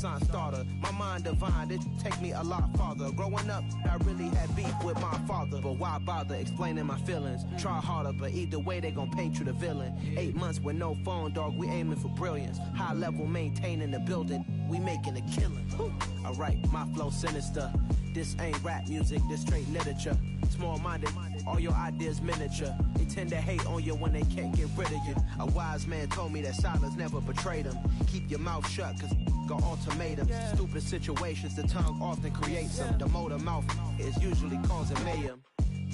renaissance starter. My mind divine, it take me a lot farther. Growing up, I really had beef with my father, but why bother explaining my feelings? Try harder, but either way they gon' paint you the villain. 8 months with no phone, dog, we aiming for brilliance. High level maintaining the building, we making a killing. Alright, my flow sinister. This ain't rap music, this straight literature. Small-minded, all your ideas miniature. They tend to hate on you when they can't get rid of you. A wise man told me that silence never betrayed him. Keep your mouth shut, cause got ultimatums. Stupid situations, the tongue often creates them. The motor mouth is usually causing mayhem.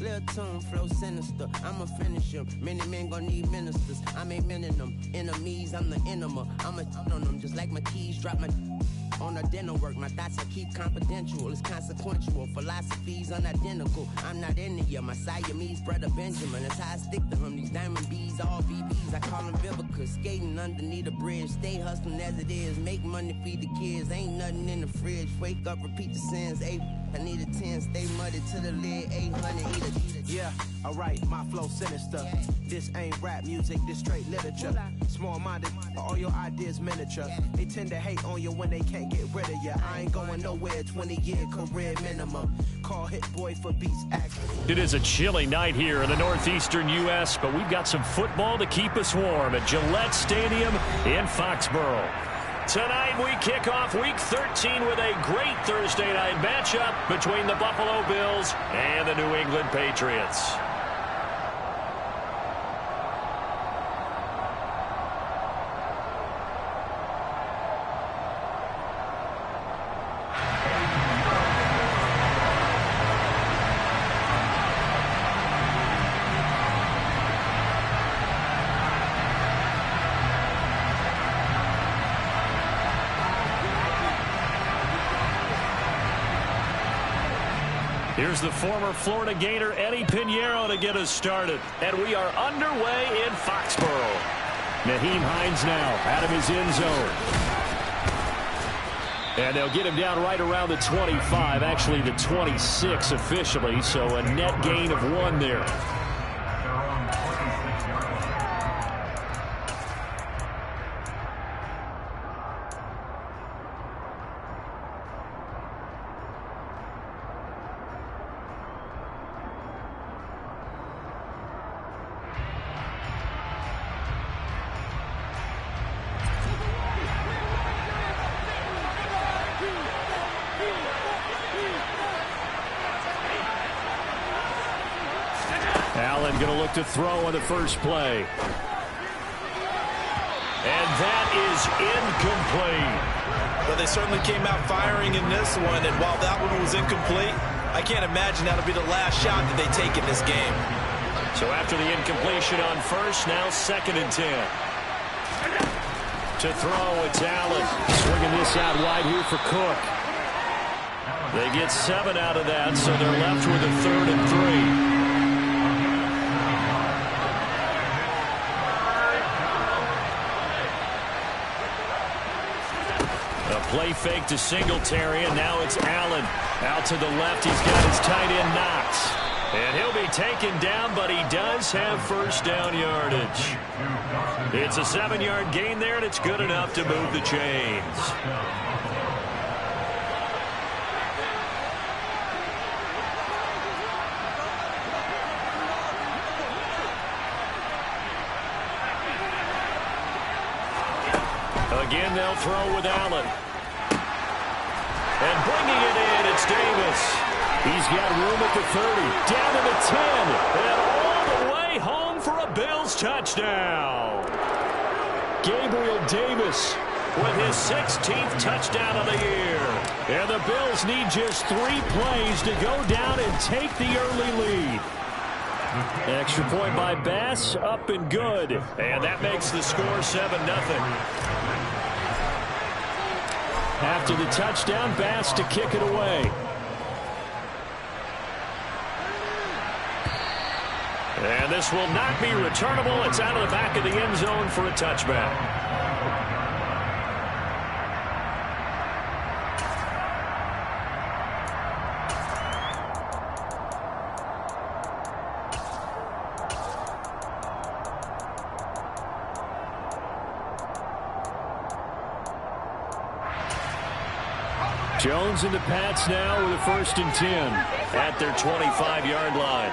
Lil' tune, flow sinister, I'ma finish him. Many men gon' need ministers, I ain't mending them. Enemies, I'm the enema, I'ma on them. Just like my keys, drop my on the dental work. My thoughts I keep confidential, it's consequential. Philosophies unidentical, I'm not into you. My Siamese brother Benjamin, that's how I stick to him. These diamond bees, all VVs, I call them Vivica. Skating underneath a bridge, stay hustling as it is. Make money, feed the kids, ain't nothing in the fridge. Wake up, repeat the sins, I need a 10, stay muddy to the lid, 800, eat a. Yeah, alright, my flow sinister. This ain't rap music, this straight literature. Small-minded, all your ideas miniature. They tend to hate on you when they can't get rid of you. I ain't going nowhere, 20-year career minimum. Call Hit Boy for beats action. It is a chilly night here in the northeastern U.S., but we've got some football to keep us warm at Gillette Stadium in Foxborough. Tonight we kick off Week 13 with a great Thursday night matchup between the Buffalo Bills and the New England Patriots. Here's the former Florida Gator Eddie Pinheiro to get us started. And we are underway in Foxborough. Nyheim Hines now out of his end zone. And they'll get him down right around the 25, actually the 26 officially, so a net gain of 1 there. Allen going to look to throw on the first play. And that is incomplete. Well, they certainly came out firing in this one, and while that one was incomplete, I can't imagine that'll be the last shot that they take in this game. So after the incompletion on first, now 2nd and 10. To throw, it's Allen. Swinging this out wide here for Cook. They get 7 out of that, so they're left with a 3rd and 3. Play fake to Singletary, and now it's Allen. Out to the left, he's got his tight end Knox. And he'll be taken down, but he does have first down yardage. It's a 7-yard gain there, and it's good enough to move the chains. Again, they'll throw with Allen. And bringing it in, it's Davis. He's got room at the 30, down to the 10, and all the way home for a Bills touchdown. Gabriel Davis with his 16th touchdown of the year. And the Bills need just 3 plays to go down and take the early lead. Extra point by Bass, up and good. And that makes the score 7-0. After the touchdown, Bass to kick it away. And this will not be returnable. It's out of the back of the end zone for a touchback. Jones and the Pats now with a 1st and 10 at their 25-yard line.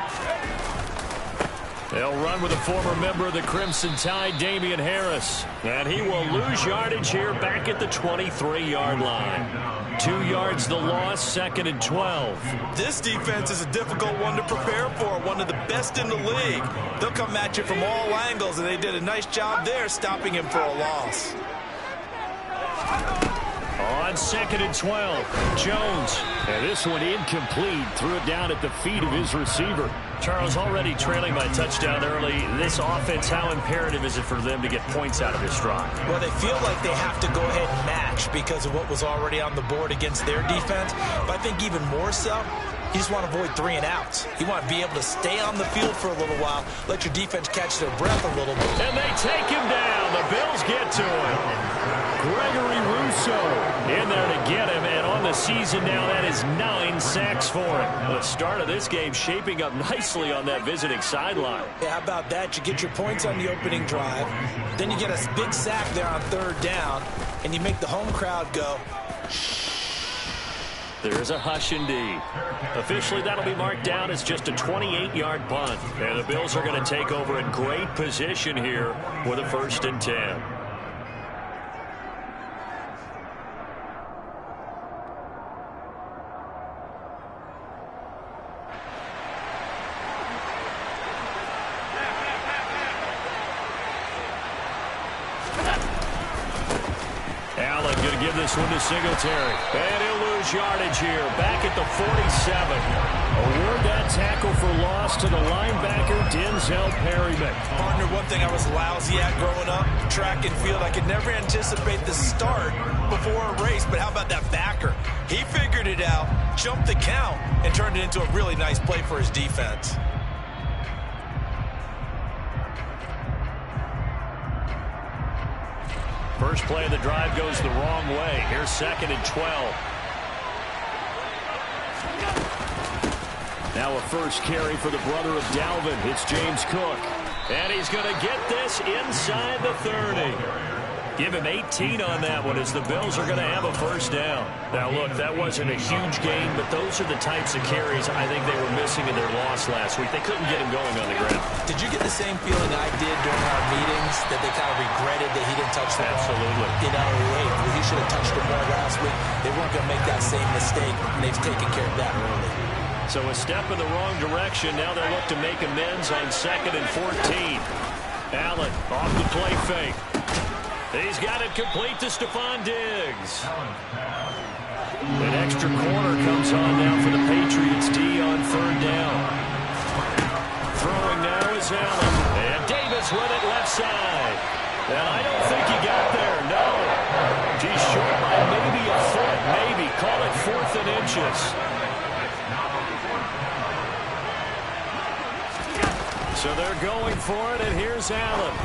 They'll run with a former member of the Crimson Tide, Damian Harris. And he will lose yardage here back at the 23-yard line. 2 yards the loss, 2nd and 12. This defense is a difficult one to prepare for, one of the best in the league. They'll come at you from all angles, and they did a nice job there stopping him for a loss. On 2nd and 12, Jones. And this one incomplete. Threw it down at the feet of his receiver. Charles, already trailing by touchdown early. This offense, how imperative is it for them to get points out of this drive? Well, they feel like they have to go ahead and match because of what was already on the board against their defense. But I think even more so, you just want to avoid 3 and outs. You want to be able to stay on the field for a little while, let your defense catch their breath a little bit. And they take him down. The Bills get to him. Gregory Rousseau in there to get him, and on the season now, that is 9 sacks for him. The start of this game shaping up nicely on that visiting sideline. Yeah, how about that? You get your points on the opening drive, then you get a big sack there on 3rd down, and you make the home crowd go, There's a hush indeed. Officially, that'll be marked down as just a 28-yard punt. And the Bills are going to take over in great position here with a 1st and 10. Allen going to give this one to Singletary. And he'll lose yardage here. Back at the 47. Award that tackle for loss to the linebacker, Denzel Perryman. Partner, one thing I was lousy at growing up, track and field. I could never anticipate the start before a race, but how about that backer? He figured it out, jumped the count, and turned it into a really nice play for his defense. First play of the drive goes the wrong way. Here's 2nd and 12. Now a first carry for the brother of Dalvin. It's James Cook. And he's going to get this inside the 30. Give him 18 on that one as the Bills are going to have a 1st down. Now, look, that wasn't a huge gain, but those are the types of carries I think they were missing in their loss last week. They couldn't get him going on the ground. Did you get the same feeling I did during our meetings, that they kind of regretted that he didn't touch the ball? Absolutely. You know, well, he should have touched it more last week. They weren't going to make that same mistake, and they've taken care of that early. So a step in the wrong direction. Now they look to make amends on 2nd and 14. Allen off the play fake. He's got it complete to Stephon Diggs. An extra corner comes on now for the Patriots D on 3rd down. Throwing now is Allen. And Davis with it left side. And I don't think he got there. No. He's short by maybe a foot. Maybe. Call it 4th and inches. So they're going for it, and here's Allen.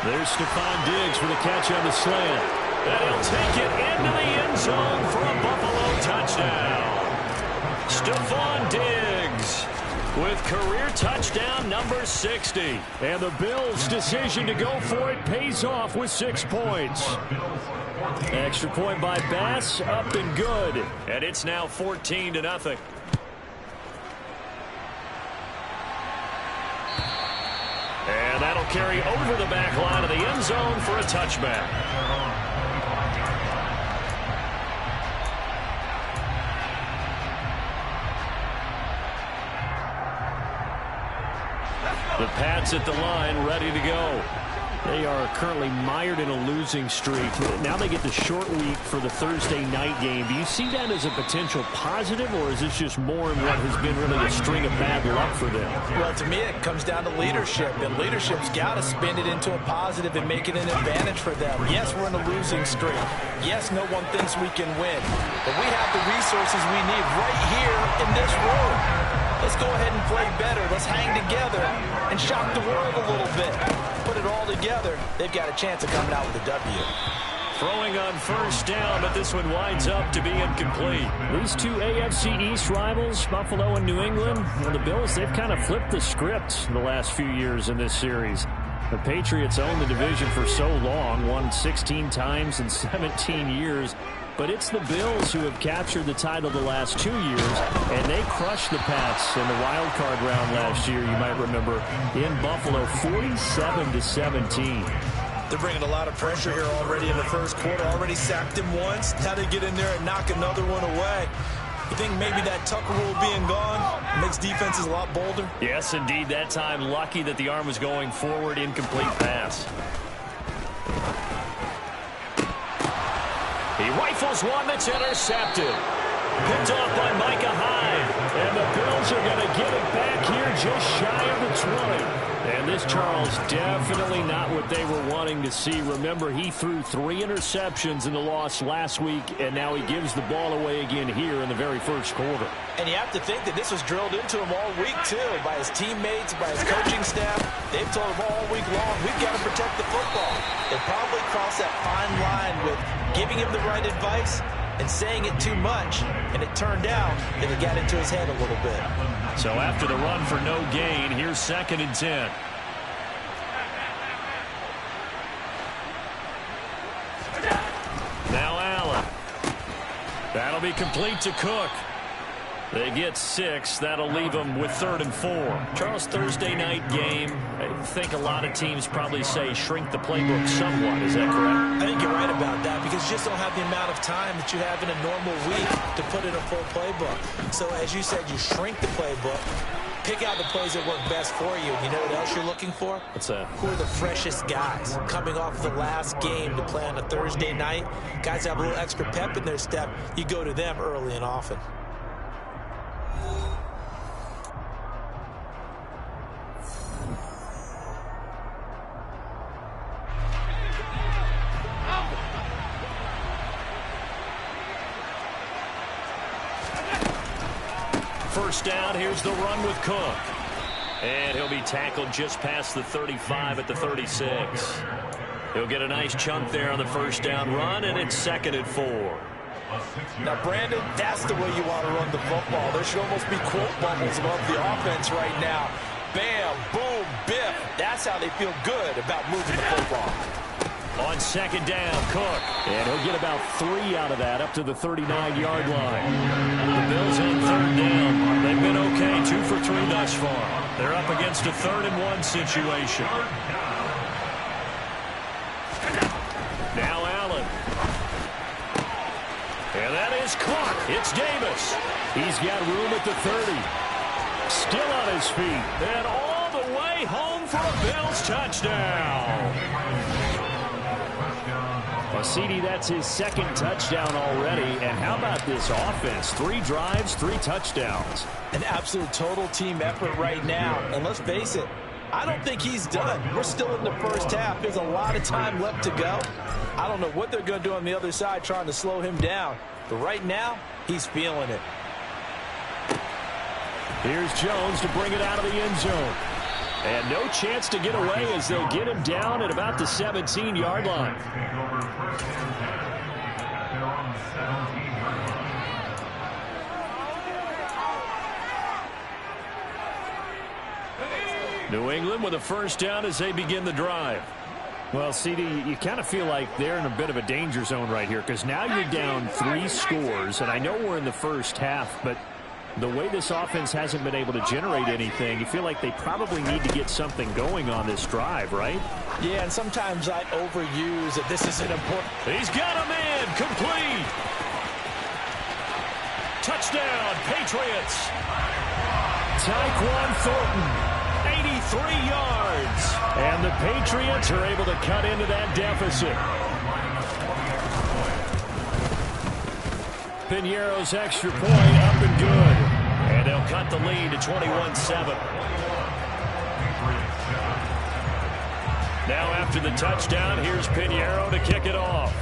There's Stephon Diggs for the catch on the slant. And he'll take it into the end zone for a Buffalo touchdown. Stephon Diggs with career touchdown number 60. And the Bills' decision to go for it pays off with 6 points. Extra point by Bass, up and good. And it's now 14-0. And that'll carry over the back line of the end zone for a touchback. The Pats at the line, ready to go. They are currently mired in a losing streak. Now they get the short week for the Thursday night game. Do you see that as a potential positive, or is this just more in what has been really a string of bad luck for them? Well, to me, it comes down to leadership, and leadership's got to spin it into a positive and make it an advantage for them. Yes, we're in a losing streak. Yes, no one thinks we can win, but we have the resources we need right here in this room. Let's go ahead and play better. Let's hang together and shock the world a little bit. Put it all together. They've got a chance of coming out with a W. Throwing on 1st down, but this one winds up to be incomplete. These two AFC East rivals, Buffalo and New England, and the Bills, they've kind of flipped the script the last few years in this series. The Patriots owned the division for so long, won 16 times in 17 years. but it's the Bills who have captured the title the last 2 years, and they crushed the Pats in the wild card round last year, you might remember, in Buffalo, 47-17. They're bringing a lot of pressure here already in the first quarter. Already sacked him once. Now they get in there and knock another one away. You think maybe that Tucker rule being gone makes defenses a lot bolder? Yes, indeed. That time, lucky that the arm was going forward. Incomplete pass. He rifles one that's intercepted. Picked off by Micah Hyde. And the Bills are going to get it back here just shy of the 20. And this Charles definitely not what they were wanting to see. Remember, he threw 3 interceptions in the loss last week, and now he gives the ball away again here in the very first quarter. And you have to think that this was drilled into him all week, too, by his teammates, by his coaching staff. They've told him all week long, we've got to protect the football. They probably crossed that fine line with giving him the right advice and saying it too much, and it turned out that it got into his head a little bit. So after the run for no gain, here's 2nd and 10. Now Allen. That'll be complete to Cook. They get 6. That'll leave them with 3rd and 4. Charles, Thursday night game. I think a lot of teams probably say shrink the playbook somewhat. Is that correct? I think you're right about that because you just don't have the amount of time that you have in a normal week to put in a full playbook. So as you said, you shrink the playbook, pick out the plays that work best for you. You know what else you're looking for? What's that? Who are the freshest guys coming off the last game to play on a Thursday night? Guys have a little extra pep in their step. You go to them early and often. First down, here's the run with Cook. And he'll be tackled just past the 35 at the 36. He'll get a nice chunk there on the first down run, and it's 2nd and 4. Now, Brandon, that's the way you want to run the football. There should almost be quote bubbles above the offense right now. Bam, boom, biff. That's how they feel good about moving the football. On 2nd down, Cook. And he'll get about 3 out of that up to the 39-yard line. The Bills on 3rd down. They've been okay, 2 for 3 thus far. They're up against a 3rd and 1 situation. Now Allen. And that is caught. It's Davis. He's got room at the 30. Still on his feet. And all the way home for a Bills touchdown. Well, CD, that's his 2nd touchdown already. And how about this offense? 3 drives, 3 touchdowns. An absolute total team effort right now. And let's face it, I don't think he's done. We're still in the first half. There's a lot of time left to go. I don't know what they're going to do on the other side trying to slow him down. But right now, he's feeling it. Here's Jones to bring it out of the end zone. And no chance to get away as they'll get him down at about the 17-yard line. New England with a first down as they begin the drive. Well, CD, you kind of feel like they're in a bit of a danger zone right here because now you're down 3 scores, and I know we're in the first half, but the way this offense hasn't been able to generate anything, you feel like they probably need to get something going on this drive, right? Yeah, and sometimes I overuse that this isn't important. He's got a man complete. Touchdown, Patriots. Tyquan Thornton. 83 yards. And the Patriots are able to cut into that deficit. Piñeiro's extra point up and good. And they'll cut the lead to 21-7. Now after the touchdown, here's Piñeiro to kick it off.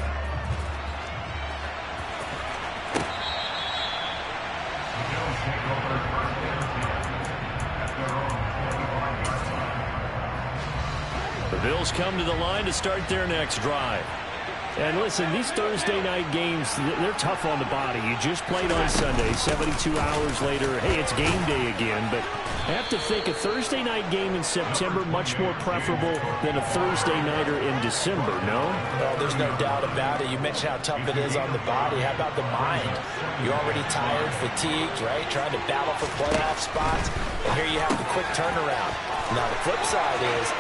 The Bills come to the line to start their next drive. And listen, these Thursday night games, they're tough on the body. You just played on Sunday, 72 hours later, hey, it's game day again. But I have to think a Thursday night game in September much more preferable than a Thursday nighter in December, no? Well, there's no doubt about it. You mentioned how tough it is on the body. How about the mind? You're already tired, fatigued, right? Trying to battle for playoff spots. And here you have the quick turnaround. Now, the flip side is...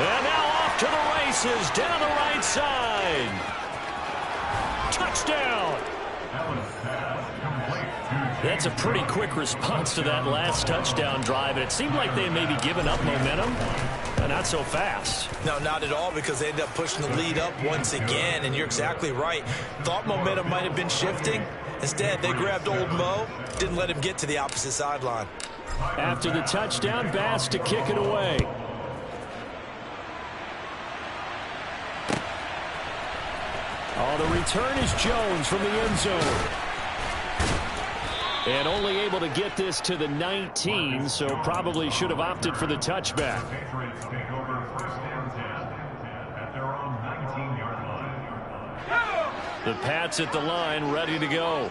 And now off to the races, down the right side. Touchdown! That's a pretty quick response to that last touchdown drive, and it seemed like they may be giving up momentum, but not so fast. No, not at all, because they ended up pushing the lead up once again, and you're exactly right. Thought momentum might have been shifting. Instead, they grabbed old Mo, didn't let him get to the opposite sideline. After the touchdown, Bass to kick it away. Oh, the return is Jones from the end zone. And only able to get this to the 19, so probably should have opted for the touchback. The Pats at the line, ready to go.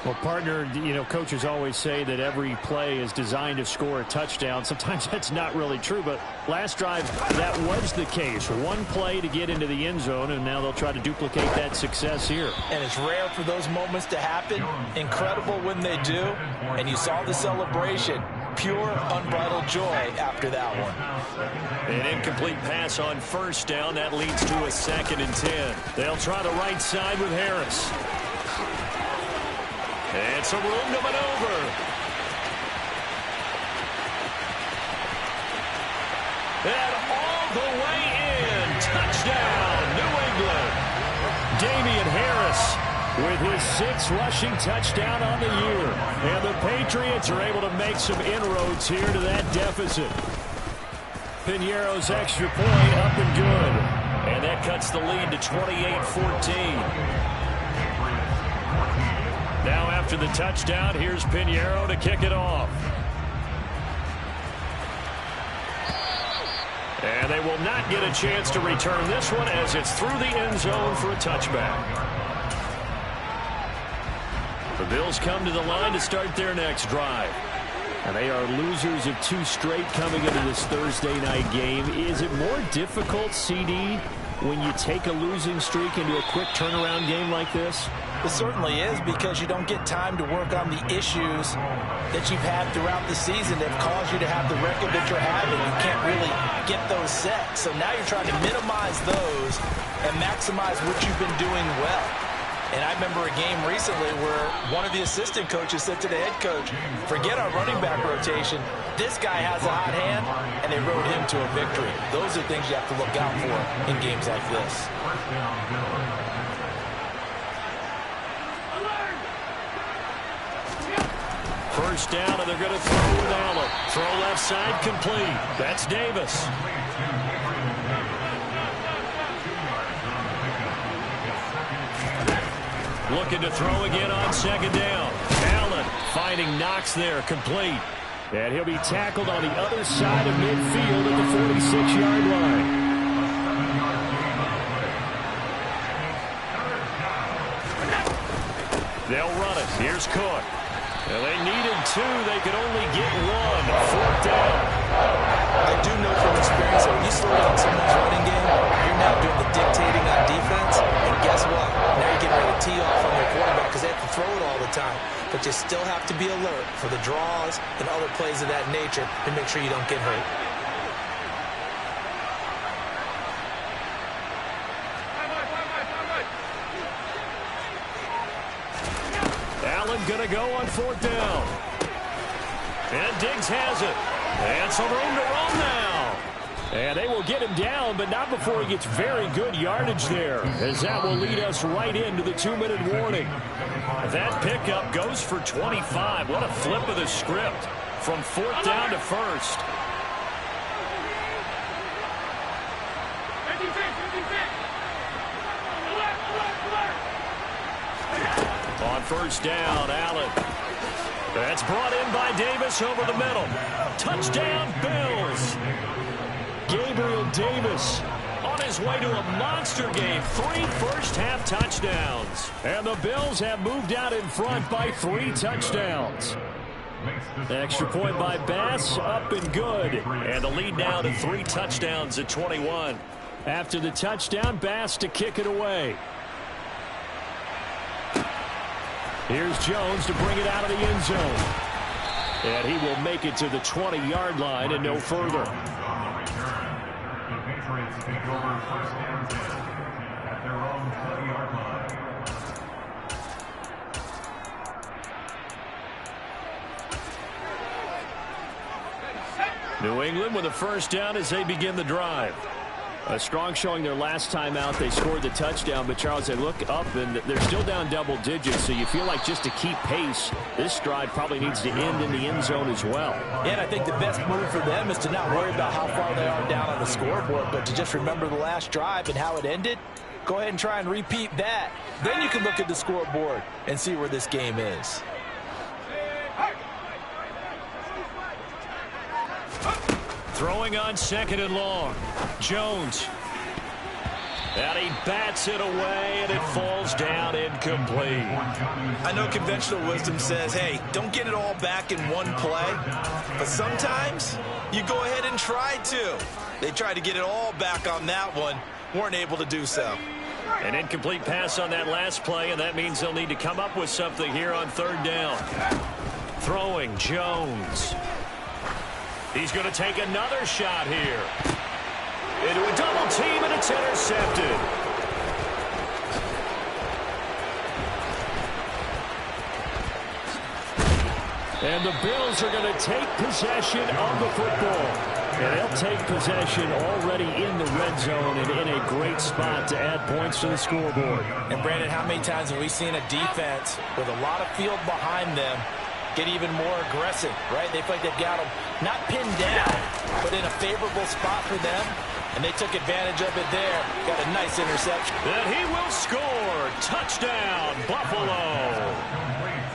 Well, partner, you know, coaches always say that every play is designed to score a touchdown. Sometimes that's not really true, but last drive, that was the case. One play to get into the end zone, and now they'll try to duplicate that success here. And it's rare for those moments to happen. Incredible when they do. And you saw the celebration. Pure, unbridled joy after that one. An incomplete pass on first down. That leads to a 2nd and 10. They'll try the right side with Harris. And some room to maneuver. And all the way in. Touchdown, New England. Damian Harris with his 6th rushing touchdown on the year. And the Patriots are able to make some inroads here to that deficit. Piñeiro's extra point up and good. And that cuts the lead to 28-14. Now after the touchdown, here's Piñeiro to kick it off. And they will not get a chance to return this one as it's through the end zone for a touchback. The Bills come to the line to start their next drive. And they are losers of 2 straight coming into this Thursday night game. Is it more difficult, CD, when you take a losing streak into a quick turnaround game like this? It certainly is, because you don't get time to work on the issues that you've had throughout the season that have caused you to have the record that you're having. You can't really get those set. So now you're trying to minimize those and maximize what you've been doing well. And I remember a game recently where one of the assistant coaches said to the head coach, forget our running back rotation. This guy has a hot hand, and they rode him to a victory. Those are things you have to look out for in games like this. First down, and they're going to throw with Allen. Throw left side, complete. That's Davis. Looking to throw again on 2nd down. Allen finding Knox there, complete. And he'll be tackled on the other side of midfield at the 46-yard line. They'll run it. Here's Cook. Well, they needed 2. They could only get 1. 4th down. I do know from experience that when you slow down someone's running game, you're now doing the dictating on defense. And guess what? Now you're getting ready to tee off on their quarterback because they have to throw it all the time. But you still have to be alert for the draws and other plays of that nature to make sure you don't get hurt. Allen going to go on 4th down. And Diggs has it. And some room to run now. And they will get him down, but not before he gets very good yardage there, as that will lead us right into the 2-minute warning. That pickup goes for 25. What a flip of the script from 4th down to 1st. On 1st down, Allen. That's brought in by Davis over the middle. Touchdown, Bills. Gabriel Davis on on his way to a monster game. 3 first-half touchdowns. And the Bills have moved out in front by 3 touchdowns. Extra point by Bass, up and good. And the lead now to 3 touchdowns at 21. After the touchdown, Bass to kick it away. Here's Jones to bring it out of the end zone. And he will make it to the 20-yard line and no further. The Patriots take over first and 10 at their own 20-yard line. New England with a first down as they begin the drive. A strong showing their last time out. They scored the touchdown, but Charles, they look up and they're still down double digits, so you feel like just to keep pace, this drive probably needs to end in the end zone as well. Yeah, and I think the best move for them is to not worry about how far they are down on the scoreboard, but to just remember the last drive and how it ended. Go ahead and try and repeat that. Then you can look at the scoreboard and see where this game is. Throwing on 2nd and long. Jones. And he bats it away, and it falls down incomplete. I know conventional wisdom says, hey, don't get it all back in one play. But sometimes you go ahead and try to. They tried to get it all back on that one. Weren't able to do so. An incomplete pass on that last play, and that means they'll need to come up with something here on 3rd down. Throwing Jones. He's going to take another shot here. Into a double team, and it's intercepted. And the Bills are going to take possession of the football. And they'll take possession already in the red zone and in a great spot to add points to the scoreboard. And Brandon, how many times have we seen a defense with a lot of field behind them get even more aggressive, right? They feel like they've got them not pinned down, but in a favorable spot for them, and they took advantage of it there. Got a nice interception. And he will score. Touchdown, Buffalo.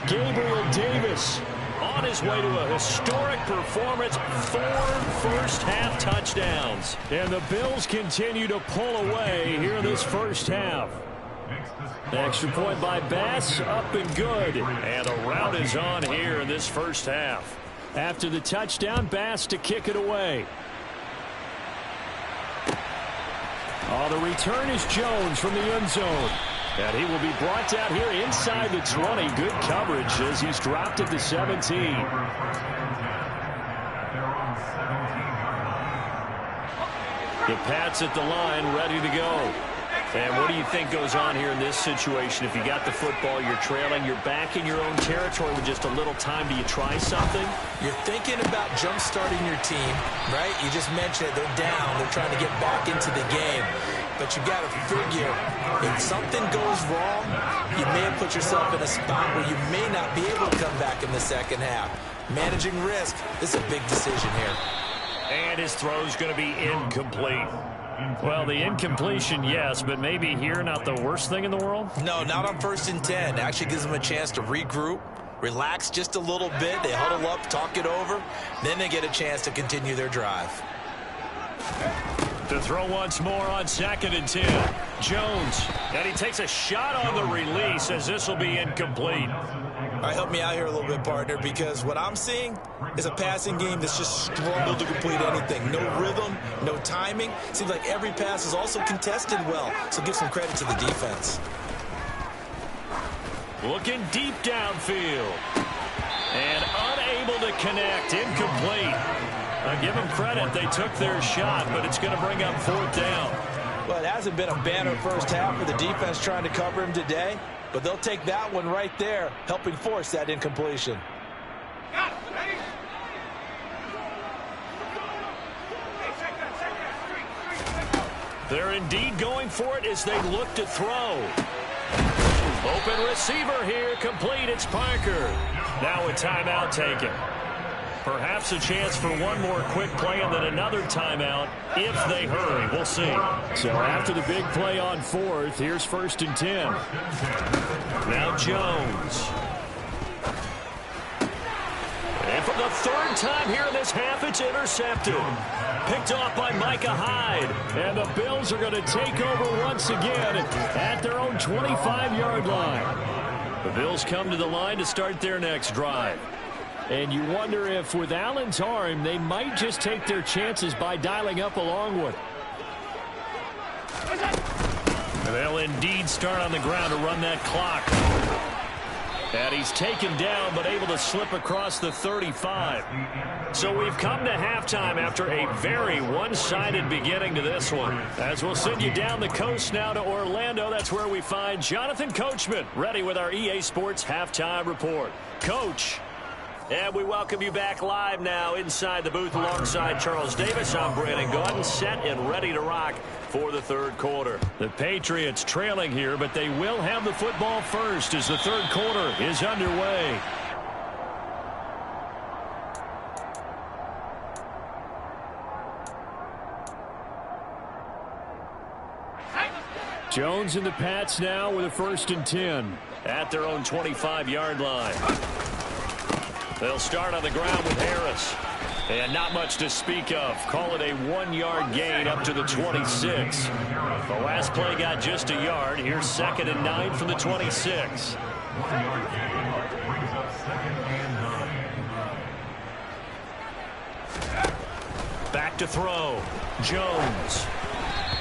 Gabriel Davis on his way to a historic performance. 4 first-half touchdowns. And the Bills continue to pull away here in this first half. Extra point by Bass, up and good. And a rout is on here in this first half. After the touchdown, Bass to kick it away. The return is Jones from the end zone. And he will be brought down here inside the 20. Good coverage as he's dropped at the 17. The Pats at the line, ready to go. And what do you think goes on here in this situation? If you got the football, you're trailing, you're back in your own territory with just a little time. Do you try something? You're thinking about jump-starting your team, right? You just mentioned it. They're down. They're trying to get back into the game. But you got to figure, if something goes wrong, you may have put yourself in a spot where you may not be able to come back in the second half. Managing risk, this is a big decision here. And his throw's going to be incomplete. Well, the incompletion, yes, but maybe here not the worst thing in the world? No, not on 1st and 10. Actually gives them a chance to regroup, relax just a little bit. They huddle up, talk it over. Then they get a chance to continue their drive. To throw once more on 2nd and 10. Jones. And he takes a shot on the release as this will be incomplete. All right, help me out here a little bit, partner, because what I'm seeing is a passing game that's just struggled to complete anything. No rhythm, no timing. Seems like every pass is also contested well, so give some credit to the defense. Looking deep downfield. And unable to connect. Incomplete. I give them credit. They took their shot, but it's going to bring up 4th down. Well, it hasn't been a banner first half for the defense trying to cover him today, but they'll take that one right there, helping force that incompletion. They're indeed going for it as they look to throw. Open receiver here, complete. It's Parker. Now a timeout taken. Perhaps a chance for one more quick play and then another timeout if they hurry. We'll see. So after the big play on 4th, here's 1st and 10. Now Jones. And from the third time here in this half, it's intercepted. Picked off by Micah Hyde. And the Bills are going to take over once again at their own 25-yard line. The Bills come to the line to start their next drive. And you wonder if with Allen's arm, they might just take their chances by dialing up a long one. And they'll indeed start on the ground to run that clock. And he's taken down, but able to slip across the 35. So we've come to halftime after a very one-sided beginning to this one. As we'll send you down the coast now to Orlando, that's where we find Jonathan Coachman, ready with our EA Sports Halftime Report. Coach. And we welcome you back live now inside the booth alongside Charles Davis. I'm Brandon Gaudin, set and ready to rock for the third quarter. The Patriots trailing here, but they will have the football first as the third quarter is underway. Jones and the Pats now with a 1st and 10 at their own 25-yard line. They'll start on the ground with Harris. And not much to speak of. Call it a 1-yard gain up to the 26. The last play got just a yard. Here's 2nd and 9 from the 26. 1-yard gain brings up 2nd and 9. Back to throw. Jones.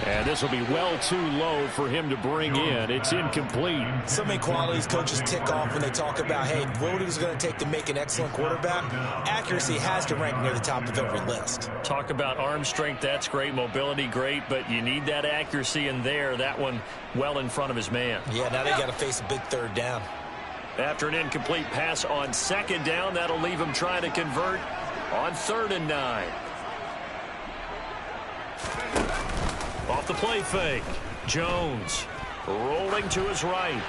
And this will be well too low for him to bring in. It's incomplete. So many qualities coaches tick off when they talk about, hey, what is it going to take to make an excellent quarterback? Accuracy has to rank near the top of every list. Talk about arm strength, that's great. Mobility, great. But you need that accuracy in there. That one well in front of his man. Yeah, now they got to face a big 3rd down. After an incomplete pass on 2nd down, that'll leave him trying to convert on 3rd and 9. Off the play fake. Jones rolling to his right.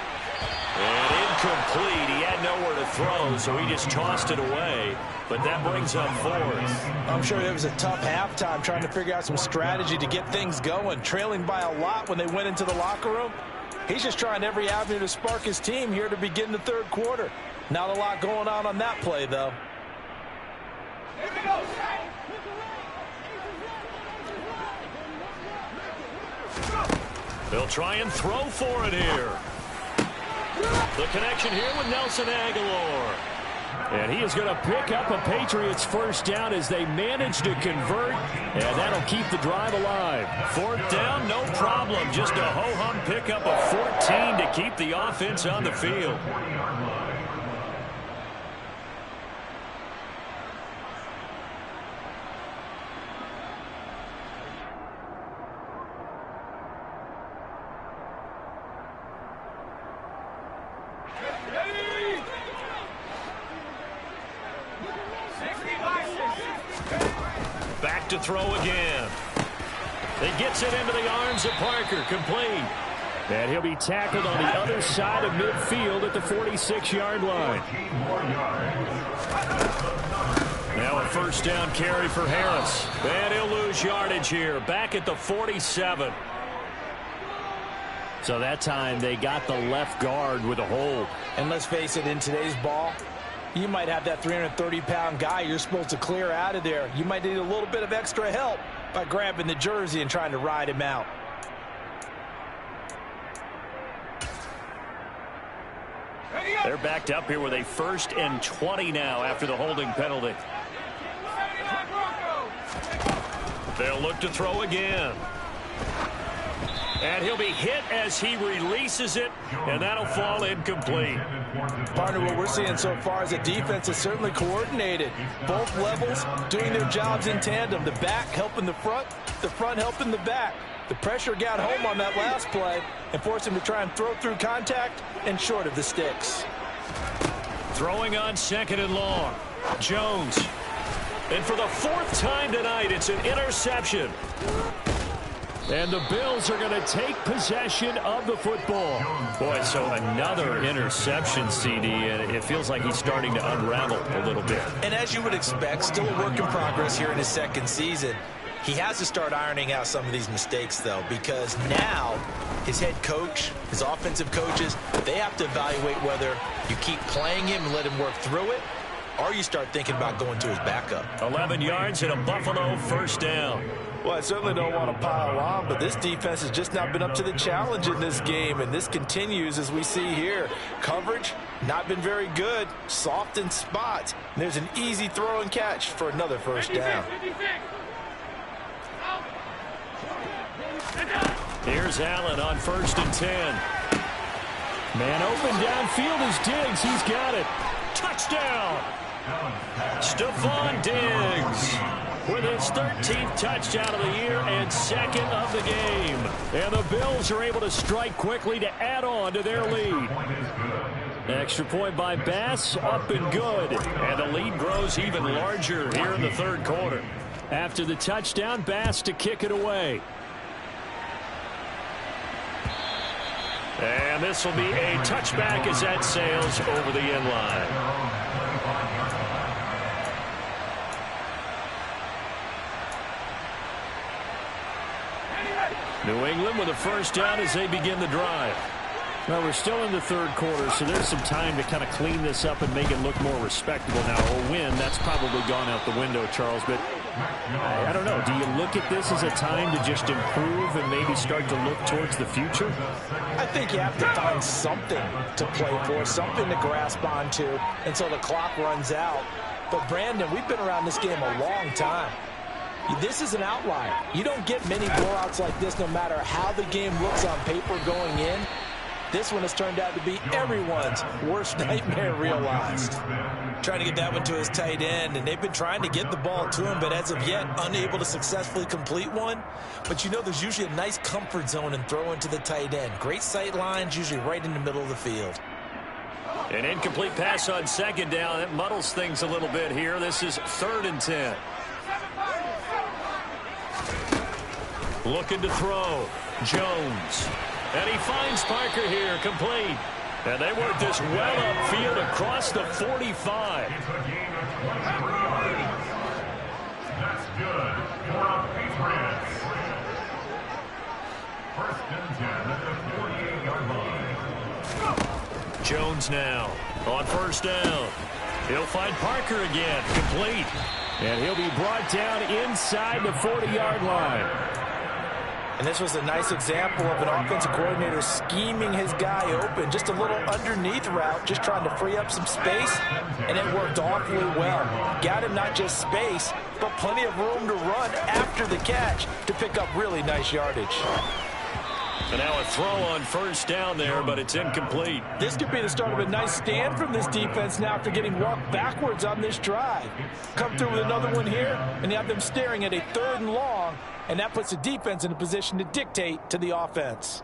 And incomplete. He had nowhere to throw, so he just tossed it away. But that brings up 4th. I'm sure it was a tough halftime trying to figure out some strategy to get things going. Trailing by a lot when they went into the locker room. He's just trying every avenue to spark his team here to begin the third quarter. Not a lot going on that play, though. Here we go. They'll try and throw for it here. The connection here with Nelson Aguilar. And he is going to pick up a Patriots 1st down as they manage to convert. And that'll keep the drive alive. 4th down, no problem. Just a ho-hum pickup of 14 to keep the offense on the field. Back to throw again. He gets it into the arms of Parker, complete. And he'll be tackled on the other side of midfield at the 46-yard line. Now a 1st down carry for Harris. And he'll lose yardage here, back at the 47. So that time they got the left guard with a hold. And let's face it, in today's ball, you might have that 330-pound guy you're supposed to clear out of there. You might need a little bit of extra help by grabbing the jersey and trying to ride him out. They're backed up here with a 1st and 20 now after the holding penalty. They'll look to throw again. And he'll be hit as he releases it, and that'll fall incomplete. Partner, what we're seeing so far is the defense is certainly coordinated. Both levels doing their jobs in tandem. The back helping the front helping the back. The pressure got home on that last play and forced him to try and throw through contact and short of the sticks. Throwing on 2nd and long. Jones. And for the 4th time tonight, it's an interception. And the Bills are going to take possession of the football. Boy, so another interception, CD, and it feels like he's starting to unravel a little bit. And as you would expect, still a work in progress here in his 2nd season. He has to start ironing out some of these mistakes, though, because now his head coach, his offensive coaches, they have to evaluate whether you keep playing him and let him work through it, or you start thinking about going to his backup. 11 yards and a Buffalo first down. Well, I certainly don't want to pile on, but this defense has just not been up to the challenge in this game, and this continues as we see here. Coverage, not been very good, soft in spots. And there's an easy throw and catch for another first down. Here's Allen on 1st and 10. Man open downfield is Diggs. He's got it. Touchdown. Stephon Diggs with his 13th touchdown of the year and 2nd of the game. And the Bills are able to strike quickly to add on to their lead. Extra point by Bass, up and good. And the lead grows even larger here in the 3rd quarter. After the touchdown, Bass to kick it away. And this will be a touchback as that sails over the end line. New England with a first down as they begin the drive. Well, we're still in the 3rd quarter, so there's some time to kind of clean this up and make it look more respectable now. A win, that's probably gone out the window, Charles, but I don't know. Do you look at this as a time to just improve and maybe start to look towards the future? I think you have to find something to play for, something to grasp onto until the clock runs out. But, Brandon, we've been around this game a long time. This is an outlier. You don't get many blowouts like this no matter how the game looks on paper going in. This one has turned out to be everyone's worst nightmare realized. Trying to get that one to his tight end, and they've been trying to get the ball to him, but as of yet, unable to successfully complete one. But you know there's usually a nice comfort zone in throwing to the tight end. Great sight lines, usually right in the middle of the field. An incomplete pass on 2nd down. That muddles things a little bit here. This is 3rd and 10. Looking to throw. Jones. And he finds Parker here, complete. And they work this well upfield across the 45. It's a gain of 23 yards. That's good for the Patriots. 1st and 10 at the 48-yard line. Jones now on 1st down. He'll find Parker again, complete. And he'll be brought down inside the 40-yard line. And this was a nice example of an offensive coordinator scheming his guy open. Just a little underneath route, just trying to free up some space, and it worked awfully well. Got him not just space, but plenty of room to run after the catch to pick up really nice yardage. And now a throw on 1st down there, but it's incomplete. This could be the start of a nice stand from this defense now after getting walked backwards on this drive. Come through with another one here, and you have them staring at a 3rd and long, and that puts the defense in a position to dictate to the offense.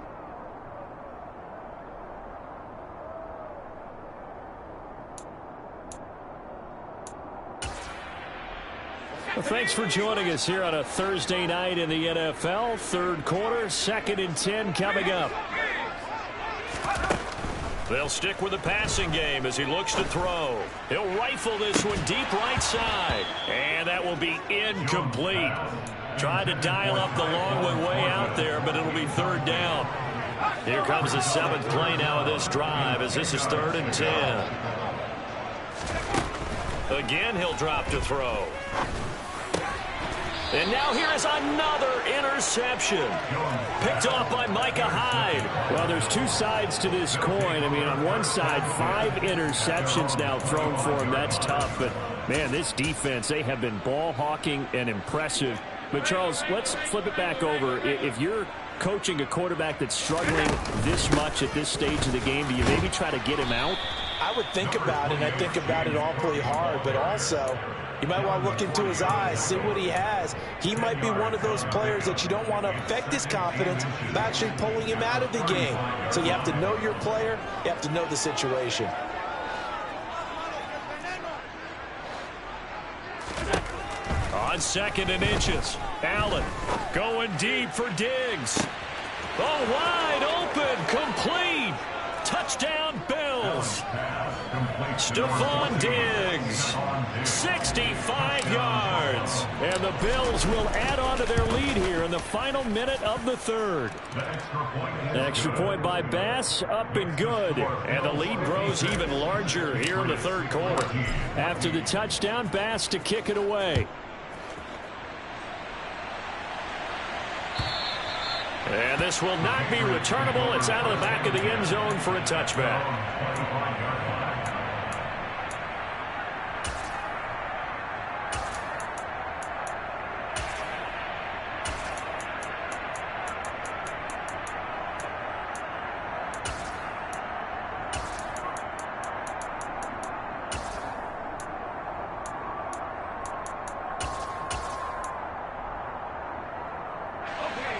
Well, thanks for joining us here on a Thursday night in the NFL. 3rd quarter, 2nd and 10 coming up. They'll stick with the passing game as he looks to throw. He'll rifle this one deep right side. And that will be incomplete. Tried to dial up the long one way out there, but it'll be 3rd down. Here comes the 7th play now of this drive as this is 3rd and 10. Again, he'll drop to throw. And now here is another interception. Picked off by Micah Hyde. Well, there's 2 sides to this coin. I mean, on one side, 5 interceptions now thrown for him. That's tough. But, man, this defense, they have been ball hawking and impressive. But, Charles, let's flip it back over. If you're coaching a quarterback that's struggling this much at this stage of the game, do you maybe try to get him out? I would think about it, and I think about it awfully hard, but also you might want to look into his eyes, see what he has. He might be one of those players that you don't want to affect his confidence by actually pulling him out of the game. So you have to know your player, you have to know the situation. On 2nd and inches, Allen going deep for Diggs. Oh, wide open, complete. Touchdown, Bills. Stephon Diggs, 65 yards. And the Bills will add on to their lead here in the final minute of the third. Extra point by Bass, up and good. And the lead grows even larger here in the third quarter. After the touchdown, Bass to kick it away. And this will not be returnable. It's out of the back of the end zone for a touchback.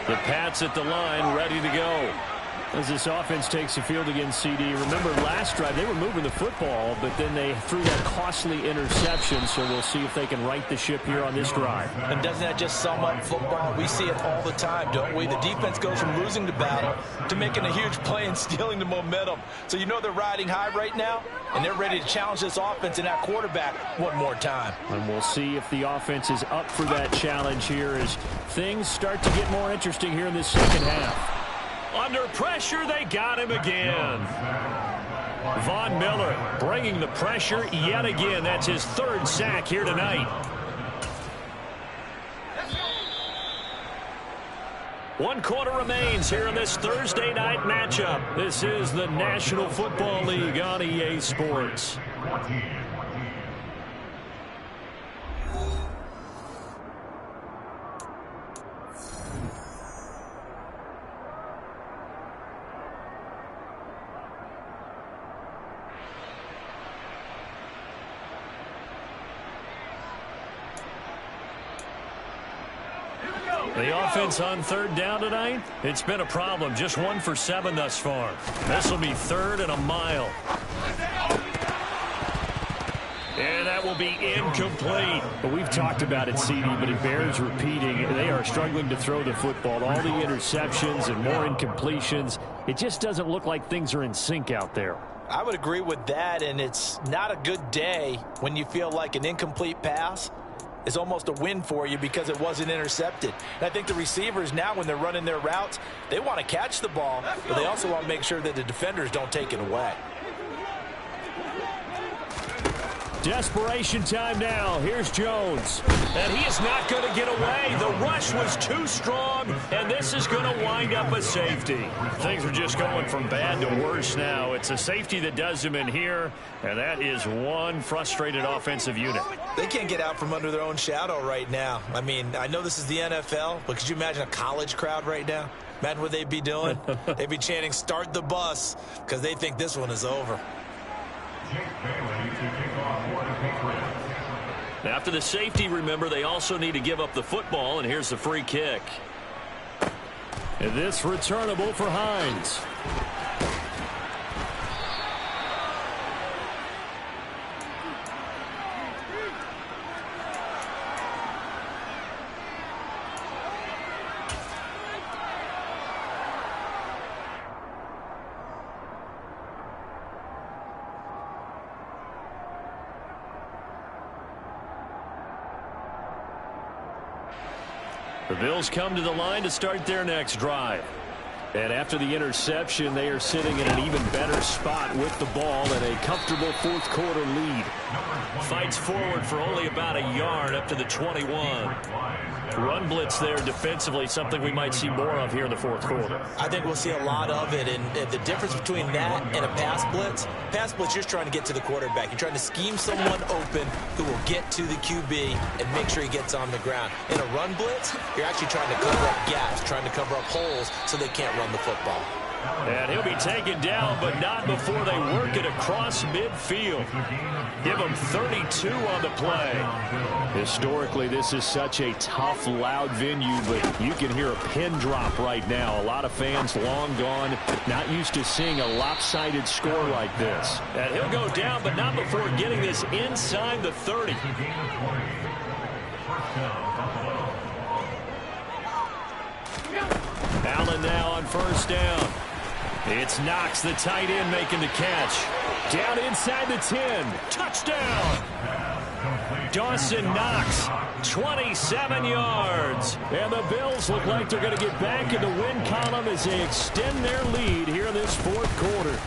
The Pats at the line, ready to go. As this offense takes the field against CD. Remember, last drive, they were moving the football, but then they threw that costly interception, so we'll see if they can right the ship here on this drive. And doesn't that just sum up football? We see it all the time, don't we? The defense goes from losing the battle to making a huge play and stealing the momentum. So you know they're riding high right now, and they're ready to challenge this offense and that quarterback one more time. And we'll see if the offense is up for that challenge here as things start to get more interesting here in this second half. Under pressure, they got him again. Von Miller bringing the pressure yet again. That's his third sack here tonight. One quarter remains here in this Thursday night matchup. This is the National Football League on EA Sports. The offense on third down tonight, it's been a problem. Just 1 for 7 thus far. This will be 3rd and a mile. And that will be incomplete. But we've talked about it, CD, but it bears repeating. They are struggling to throw the football. All the interceptions and more incompletions. It just doesn't look like things are in sync out there. I would agree with that, and it's not a good day when you feel like an incomplete pass is almost a win for you because it wasn't intercepted. And I think the receivers now, when they're running their routes, they want to catch the ball, but they also want to make sure that the defenders don't take it away. Desperation time now. Here's Jones. And he is not going to get away. The rush was too strong, and this is going to wind up a safety. Things are just going from bad to worse now. It's a safety that does him in here, and that is one frustrated offensive unit. They can't get out from under their own shadow right now. I mean, I know this is the NFL, but could you imagine a college crowd right now? Imagine what they'd be doing. They'd be chanting, "Start the bus," because they think this one is over. After the safety, remember, they also need to give up the football, and here's the free kick. And this returnable for Hines. The Bills come to the line to start their next drive. And after the interception, they are sitting in an even better spot with the ball and a comfortable fourth quarter lead. Fights forward for only about a yard up to the 21. Run blitz there defensively, something we might see more of here in the fourth quarter. I think we'll see a lot of it, and the difference between that and a pass blitz, you're just trying to get to the quarterback. You're trying to scheme someone open who will get to the QB and make sure he gets on the ground. In a run blitz, you're actually trying to cover up gaps, trying to cover up holes so they can't run the football. And he'll be taken down, but not before they work it across midfield. Give him 32 on the play. Historically, this is such a tough, loud venue, but you can hear a pin drop right now. A lot of fans long gone, not used to seeing a lopsided score like this. And he'll go down, but not before getting this inside the 30. Allen now on first down. It's Knox, the tight end, making the catch. Down inside the 10. Touchdown! Dawson Knox, 27 yards. And the Bills look like they're going to get back in the win column as they extend their lead here in this fourth quarter.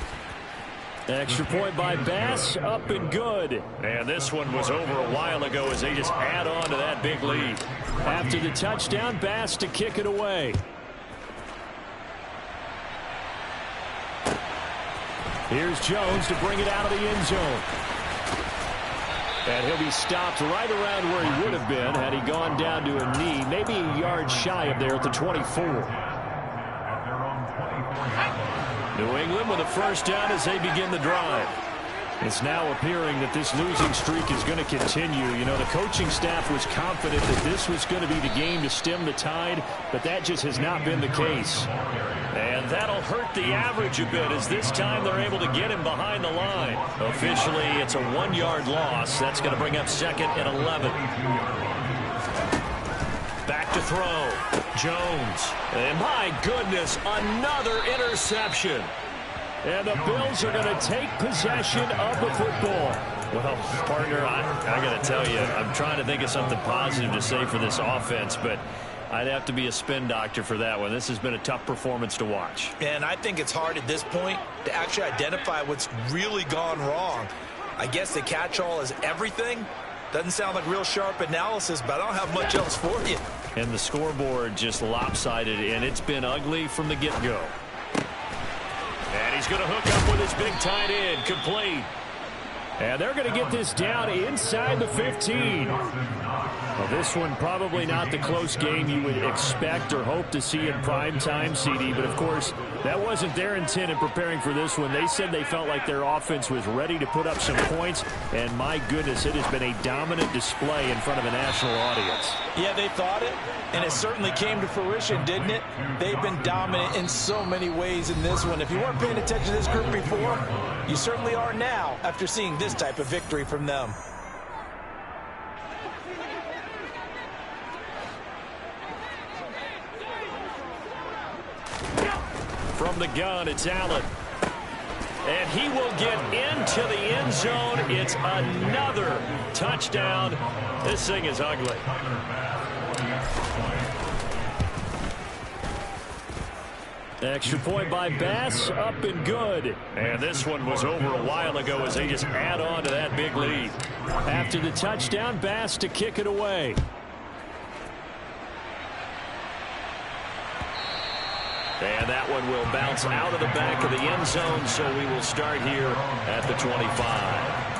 Extra point by Bass, up and good. And this one was over a while ago as they just add on to that big lead. After the touchdown, Bass to kick it away. Here's Jones to bring it out of the end zone. And he'll be stopped right around where he would have been had he gone down to a knee, maybe a yard shy of there at the 24. New England with a first down as they begin the drive. It's now appearing that this losing streak is going to continue. You know, the coaching staff was confident that this was going to be the game to stem the tide, but that just has not been the case. And that'll hurt the average a bit as this time they're able to get him behind the line. Officially, it's a 1-yard loss. That's going to bring up second and 11. Back to throw. Jones. And my goodness, another interception. And the Bills are going to take possession of the football. Well, partner, I got to tell you, I'm trying to think of something positive to say for this offense, but I'd have to be a spin doctor for that one. This has been a tough performance to watch. And I think it's hard at this point to actually identify what's really gone wrong. I guess the catch-all is everything. Doesn't sound like real sharp analysis, but I don't have much else for you. And the scoreboard just lopsided, and it's been ugly from the get-go. And he's going to hook up with his big tight end, complete. And they're going to get this down inside the 15. Well, this one probably not the close game you would expect or hope to see in prime time, CD. But, of course, that wasn't their intent in preparing for this one. They said they felt like their offense was ready to put up some points. And, my goodness, it has been a dominant display in front of a national audience. Yeah, they thought it, and it certainly came to fruition, didn't it? They've been dominant in so many ways in this one. If you weren't paying attention to this group before, you certainly are now after seeing this type of victory from them. From the gun, it's Allen. And he will get into the end zone. It's another touchdown. This thing is ugly. Extra point by Bass, up and good. And this one was over a while ago as they just add on to that big lead. After the touchdown, Bass to kick it away. And that one will bounce out of the back of the end zone, so we will start here at the 25.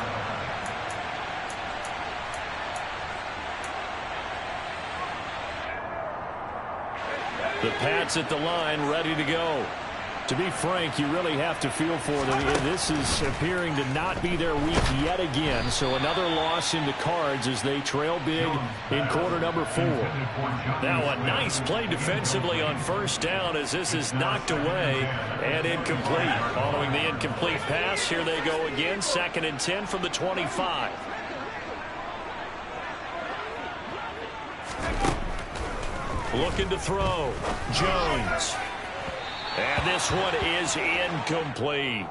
The Pats at the line, ready to go. To be frank, you really have to feel for them. This is appearing to not be their week yet again. So another loss in the cards as they trail big in quarter number 4. Now a nice play defensively on first down as this is knocked away and incomplete. Following the incomplete pass, here they go again. 2nd and 10 from the 25. Looking to throw. Jones. And this one is incomplete.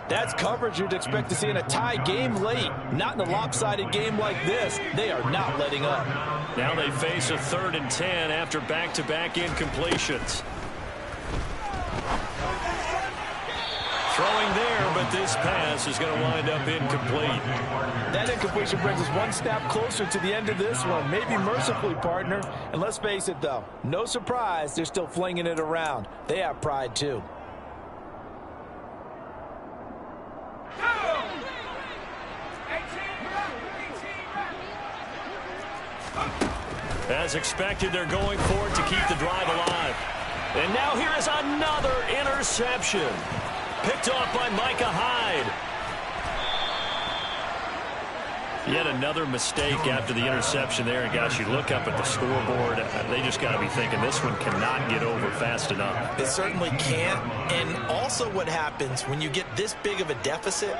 That's coverage you'd expect to see in a tie game late. Not in a lopsided game like this. They are not letting up. Now they face a 3rd and 10 after back-to-back incompletions. Throwing there, but this pass is going to wind up incomplete. That incompletion brings us one step closer to the end of this one. Maybe mercifully, partner. And let's face it, though. No surprise, they're still flinging it around. They have pride, too. As expected, they're going for it to keep the drive alive. And now here is another interception. Picked off by Micah Hyde. Yet another mistake after the interception there. And, gosh, you look up at the scoreboard. They just got to be thinking this one cannot get over fast enough. It certainly can't. And also what happens when you get this big of a deficit,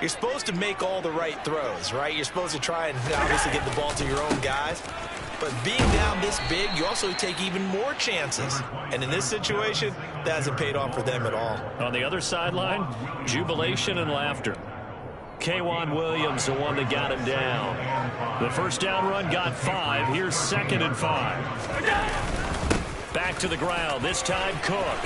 You're supposed to make all the right throws, right? You're supposed to try and obviously get the ball to your own guys. But being down this big, you also take even more chances. And in this situation, that hasn't paid off for them at all. On the other sideline, jubilation and laughter. K'Wan Williams, the one that got him down. The first down run got 5. Here's 2nd and 5. Back to the ground, this time Cook.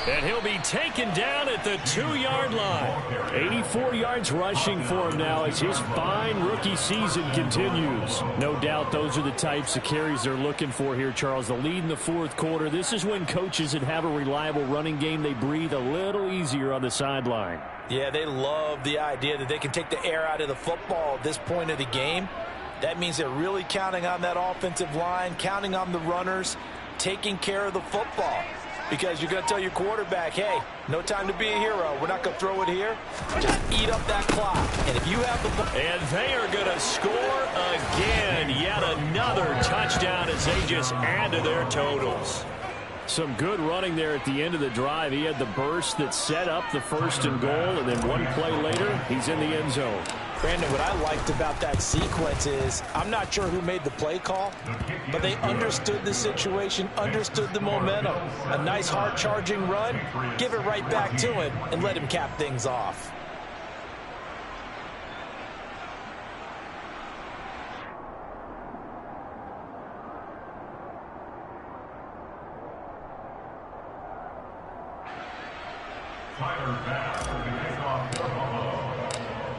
And he'll be taken down at the 2-yard line. 84 yards rushing for him now as his fine rookie season continues. No doubt those are the types of carries they're looking for here, Charles. The lead in the 4th quarter. This is when coaches that have a reliable running game, they breathe a little easier on the sideline. Yeah, they love the idea that they can take the air out of the football at this point of the game. That means they're really counting on that offensive line, counting on the runners, taking care of the football. Because you're going to tell your quarterback, hey, no time to be a hero. We're not going to throw it here. Just eat up that clock. And if you have the ball. And they are going to score again. Yet another touchdown as they just add to their totals. Some good running there at the end of the drive. He had the burst that set up the 1st and goal. And then one play later, he's in the end zone. Brandon, what I liked about that sequence is I'm not sure who made the play call, but they understood the situation, understood the momentum. A nice hard-charging run, give it right back to him, and let him cap things off.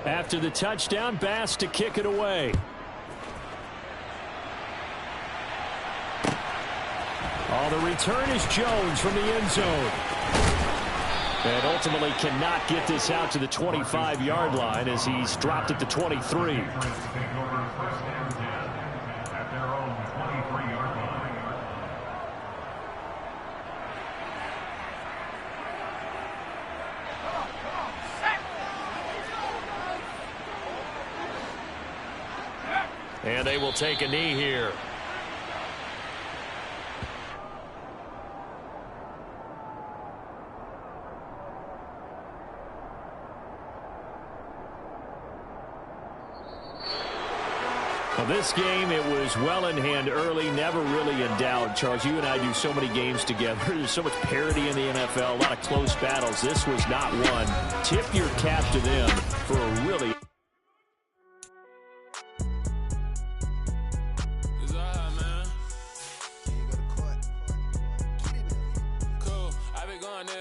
After the touchdown, Bass to kick it away. Oh, the return is Jones from the end zone. And ultimately cannot get this out to the 25-yard line as he's dropped at the 23. And they will take a knee here. Well, this game, it was well in hand early, never really in doubt. Charles, you and I do so many games together. There's so much parity in the NFL, a lot of close battles. This was not one. Tip your cap to them for a really